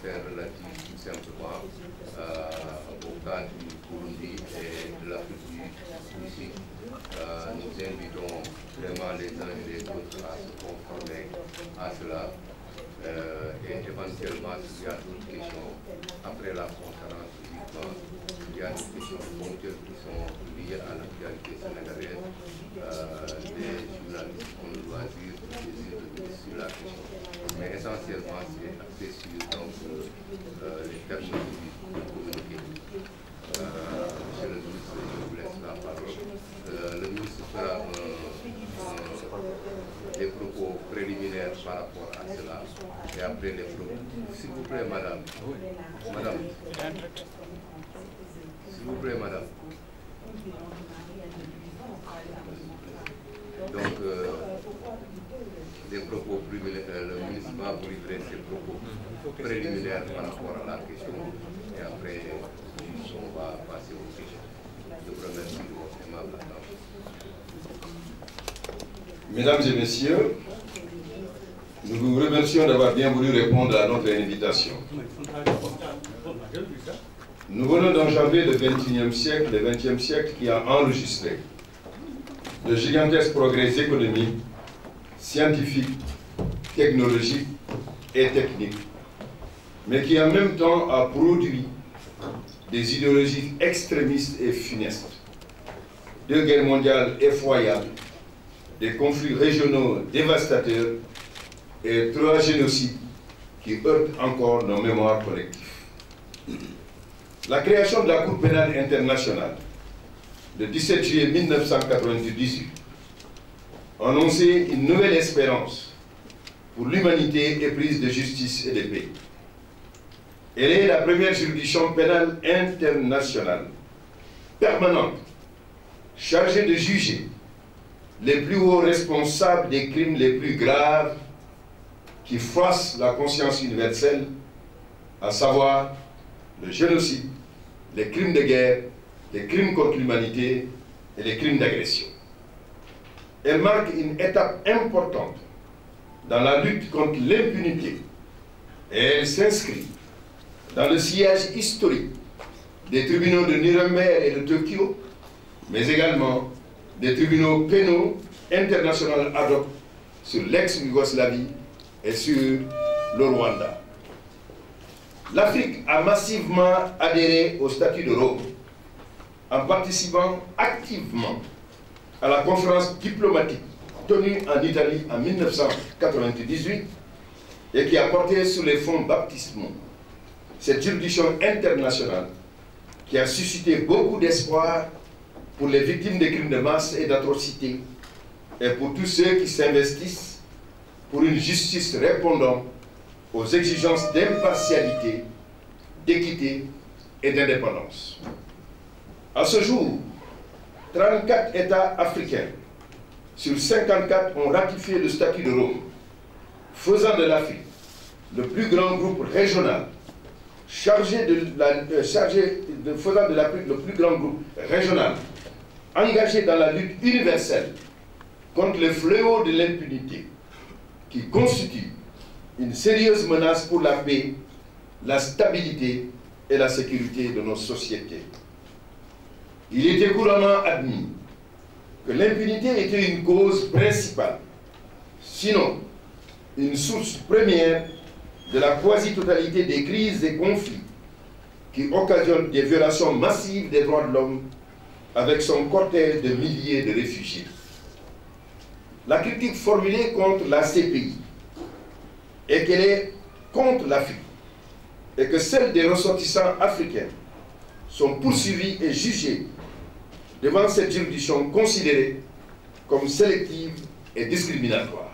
concerne relatif tout simplement au cas du Burundi et de l'Afrique du Sud. Nous invitons vraiment les uns et les autres à se conformer à cela. Et éventuellement, s'il y a d'autres questions, après la conférence, il y a des questions ponctuelles qui sont liées à l'actualité sénégalaise. Les journalistes ont le loisir de saisir sur la question. Mais essentiellement, c'est axé sur donc, les termes de communiquer. Monsieur le ministre, je vous laisse la parole. Le ministre fera des propos préliminaires par rapport à cela. Et après les propos. S'il vous plaît, madame. Madame. S'il vous plaît, madame. Donc, des propos préliminaires, le ministre va vous livrer ses propos préliminaires par rapport à la question. Et après, on va passer aux questions. Je vous remercie de votre aimable attention. Mesdames et messieurs, nous vous remercions d'avoir bien voulu répondre à notre invitation. Nous venons d'enjamber le XXe siècle qui a enregistré de gigantesques progrès économiques, scientifiques, technologiques et techniques, mais qui en même temps a produit des idéologies extrémistes et funestes, 2 guerres mondiales effroyables, des conflits régionaux dévastateurs et 3 génocides qui heurtent encore nos mémoires collectives. La création de la Cour pénale internationale le 17 juillet 1998 annonçait une nouvelle espérance pour l'humanité éprise de justice et de paix. Elle est la première juridiction pénale internationale permanente chargée de juger les plus hauts responsables des crimes les plus graves qui froissent la conscience universelle, à savoir le génocide, les crimes de guerre, les crimes contre l'humanité et les crimes d'agression. Elle marque une étape importante dans la lutte contre l'impunité et elle s'inscrit dans le sillage historique des tribunaux de Nuremberg et de Tokyo, mais également des tribunaux pénaux internationaux ad hoc sur l'ex-Yougoslavie et sur le Rwanda. L'Afrique a massivement adhéré au statut de Rome en participant activement à la conférence diplomatique tenue en Italie en 1998 et qui a porté sur les fonds baptismaux cette juridiction internationale qui a suscité beaucoup d'espoir pour les victimes des crimes de masse et d'atrocités et pour tous ceux qui s'investissent pour une justice répondant aux exigences d'impartialité, d'équité et d'indépendance. À ce jour, 34 États africains sur 54 ont ratifié le statut de Rome, faisant de l'Afrique le plus grand groupe régional faisant de l'Afrique le plus grand groupe régional engagé dans la lutte universelle contre le fléau de l'impunité qui constitue une sérieuse menace pour la paix, la stabilité et la sécurité de nos sociétés. Il était couramment admis que l'impunité était une cause principale, sinon une source première de la quasi-totalité des crises et conflits qui occasionnent des violations massives des droits de l'homme avec son cortège de milliers de réfugiés. La critique formulée contre la CPI est qu'elle est contre l'Afrique et que celles des ressortissants africains sont poursuivis et jugés devant cette juridiction considérée comme sélective et discriminatoire.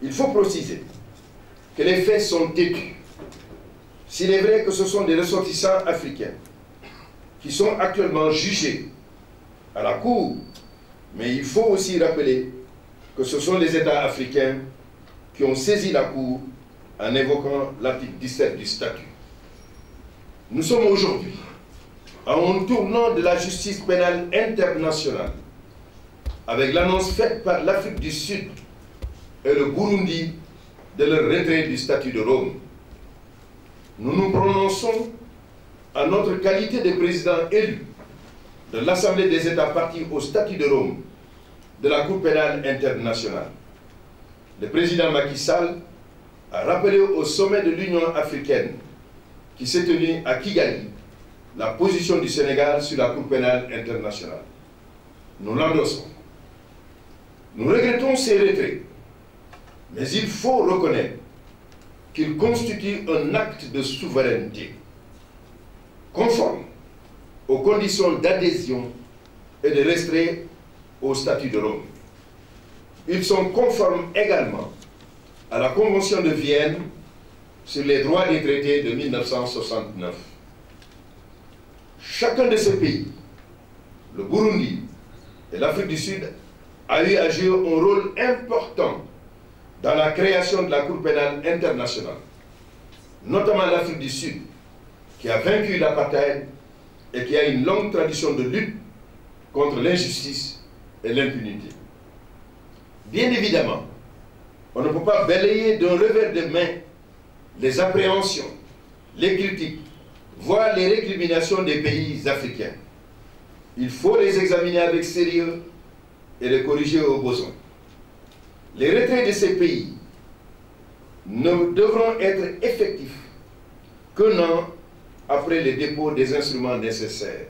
Il faut préciser que les faits sont têtus. S'il est vrai que ce sont des ressortissants africains qui sont actuellement jugés à la Cour, mais il faut aussi rappeler que ce sont les États africains qui ont saisi la Cour en évoquant l'article 17 du statut. Nous sommes aujourd'hui à un tournant de la justice pénale internationale avec l'annonce faite par l'Afrique du Sud et le Burundi de leur retrait du statut de Rome. nous nous prononçons en notre qualité de président élu de l'Assemblée des États partis au statut de Rome de la Cour pénale internationale. Le président Macky Sall a rappelé au sommet de l'Union africaine qui s'est tenu à Kigali la position du Sénégal sur la Cour pénale internationale. Nous l'endossons. Nous regrettons ces retraits, mais il faut reconnaître qu'ils constituent un acte de souveraineté conforme aux conditions d'adhésion et de restrait au statut de Rome. Ils sont conformes également à la Convention de Vienne sur les droits des traités de 1969. Chacun de ces pays, le Burundi et l'Afrique du Sud, a eu à jouer un rôle important dans la création de la Cour pénale internationale, notamment l'Afrique du Sud, qui a vaincu l'apartheid et qui a une longue tradition de lutte contre l'injustice et l'impunité. Bien évidemment, on ne peut pas balayer d'un revers de main les appréhensions, les critiques, voire les récriminations des pays africains. Il faut les examiner avec sérieux et les corriger au besoin. Les retraits de ces pays ne devront être effectifs qu'un an après le dépôt des instruments nécessaires.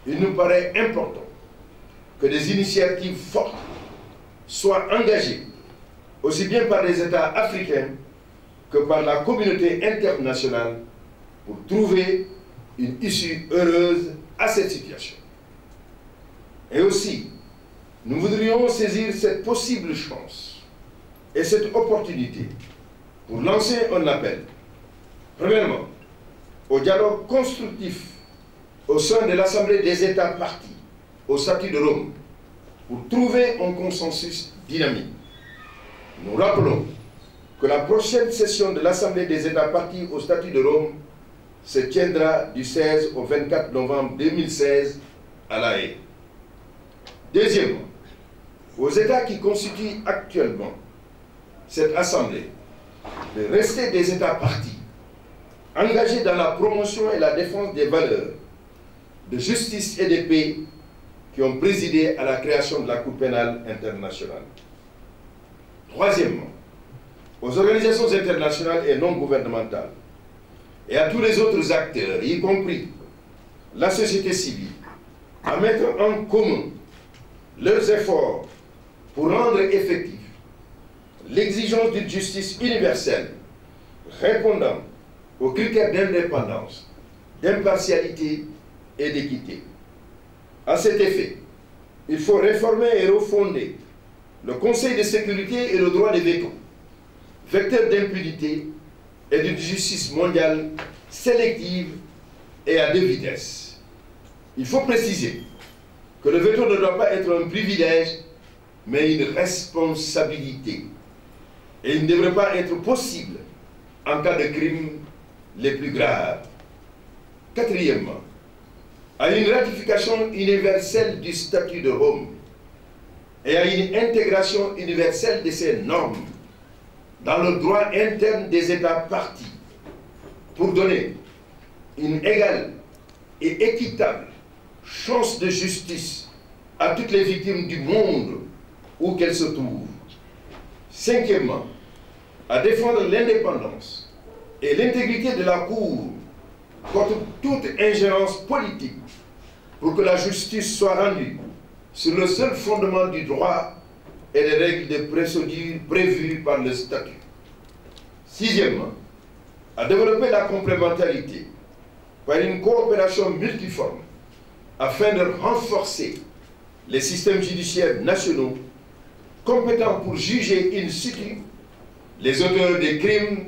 Il nous paraît important que des initiatives fortes soient engagées, aussi bien par les États africains que par la communauté internationale, pour trouver une issue heureuse à cette situation. Et aussi, nous voudrions saisir cette possible chance et cette opportunité pour lancer un appel, premièrement, au dialogue constructif au sein de l'Assemblée des États partis au statut de Rome pour trouver un consensus dynamique. Nous rappelons que la prochaine session de l'Assemblée des États partis au statut de Rome se tiendra du 16 au 24 novembre 2016 à La Haye. Deuxièmement, aux États qui constituent actuellement cette Assemblée, de rester des États partis, engagés dans la promotion et la défense des valeurs de justice et de paix qui ont présidé à la création de la Cour pénale internationale. Troisièmement, aux organisations internationales et non gouvernementales et à tous les autres acteurs, y compris la société civile, à mettre en commun leurs efforts pour rendre effectif l'exigence d'une justice universelle répondant aux critères d'indépendance, d'impartialité et d'équité. À cet effet, il faut réformer et refonder le Conseil de sécurité et le droit de veto, vecteur d'impunité et d'une justice mondiale sélective et à deux vitesses. Il faut préciser que le veto ne doit pas être un privilège, mais une responsabilité. Et il ne devrait pas être possible en cas de crimes les plus graves. Quatrièmement, à une ratification universelle du statut de Rome et à une intégration universelle de ces normes dans le droit interne des États partis pour donner une égale et équitable chance de justice à toutes les victimes du monde où qu'elles se trouvent. Cinquièmement, à défendre l'indépendance et l'intégrité de la Cour contre toute ingérence politique pour que la justice soit rendue sur le seul fondement du droit et des règles de procédure prévues par le statut. Sixièmement, à développer la complémentarité par une coopération multiforme afin de renforcer les systèmes judiciaires nationaux compétents pour juger in situ les auteurs des crimes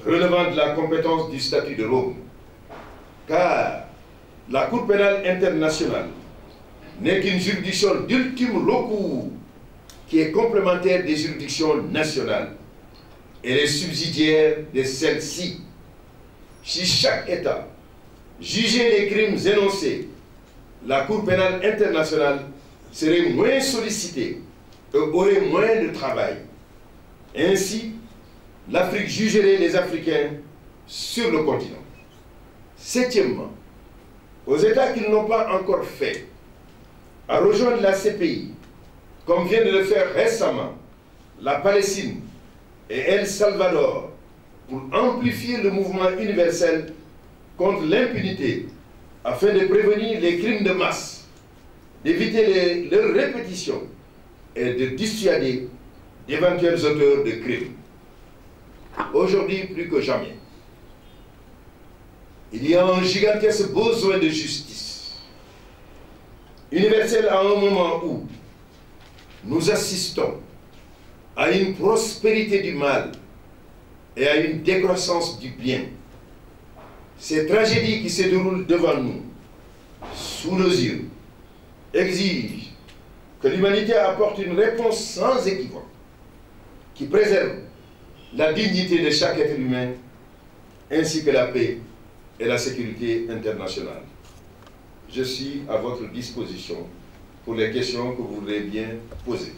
relevant de la compétence du statut de Rome. Car la Cour pénale internationale n'est qu'une juridiction d'ultime recours qui est complémentaire des juridictions nationales et est subsidiaire de celles-ci. Si chaque État jugeait les crimes énoncés, la Cour pénale internationale serait moins sollicitée et aurait moins de travail. Ainsi, l'Afrique jugerait les Africains sur le continent. Septièmement, aux États qui ne l'ont pas encore fait, à rejoindre la CPI, comme vient de le faire récemment la Palestine et El Salvador, pour amplifier le mouvement universel contre l'impunité, afin de prévenir les crimes de masse, d'éviter leur répétition et de dissuader d'éventuels auteurs de crimes. Aujourd'hui, plus que jamais, il y a un gigantesque besoin de justice universelle à un moment où nous assistons à une prospérité du mal et à une décroissance du bien. Ces tragédies qui se déroulent devant nous, sous nos yeux, exigent que l'humanité apporte une réponse sans équivoque, qui préserve la dignité de chaque être humain, ainsi que la paix et la sécurité internationale. Je suis à votre disposition pour les questions que vous voudrez bien poser.